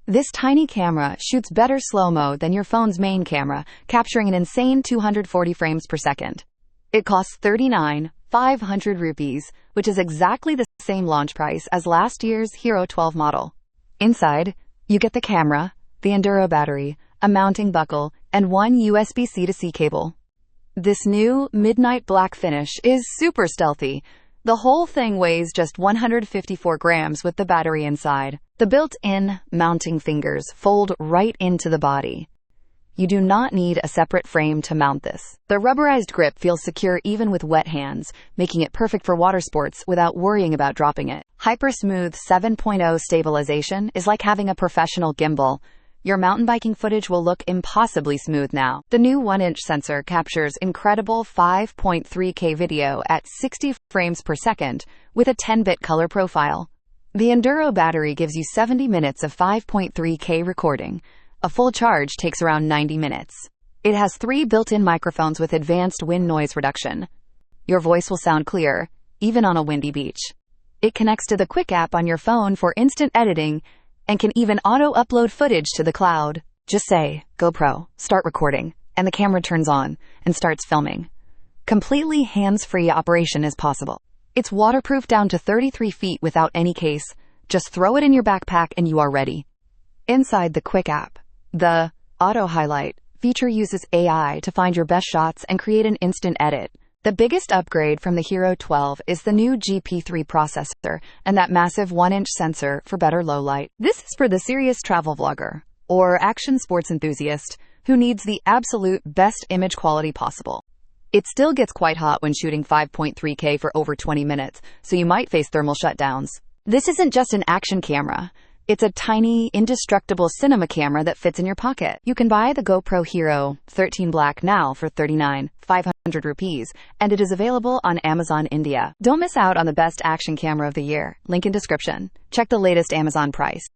This tiny camera shoots better slow-mo than your phone's main camera, capturing an insane 240 frames per second. It costs 39,500 rupees, which is exactly the same launch price as last year's Hero 12 model. Inside, you get the camera, the Enduro battery, a mounting buckle, and one USB-C to C cable. This new midnight black finish is super stealthy. The whole thing weighs just 154 grams with the battery inside. The built-in mounting fingers fold right into the body. You do not need a separate frame to mount this. The rubberized grip feels secure even with wet hands, making it perfect for water sports without worrying about dropping it. Hypersmooth 7.0 stabilization is like having a professional gimbal. Your mountain biking footage will look impossibly smooth now. The new 1-inch sensor captures incredible 5.3K video at 60 frames per second with a 10-bit color profile. The Enduro battery gives you 70 minutes of 5.3K recording. A full charge takes around 90 minutes. It has 3 built-in microphones with advanced wind noise reduction. Your voice will sound clear, even on a windy beach. It connects to the Quick app on your phone for instant editing and can even auto-upload footage to the cloud. Just say, GoPro, start recording, and the camera turns on and starts filming. Completely hands-free operation is possible. It's waterproof down to 33 feet without any case. Just throw it in your backpack and you are ready. Inside the Quick app, the Auto Highlight feature uses AI to find your best shots and create an instant edit. The biggest upgrade from the Hero 12 is the new GP3 processor and that massive 1-inch sensor for better low light. This is for the serious travel vlogger or action sports enthusiast who needs the absolute best image quality possible. It still gets quite hot when shooting 5.3K for over 20 minutes, so you might face thermal shutdowns. This isn't just an action camera. It's a tiny, indestructible cinema camera that fits in your pocket. You can buy the GoPro HERO 13 Black now for 39,500 rupees, and it is available on Amazon India. Don't miss out on the best action camera of the year. Link in description. Check the latest Amazon price.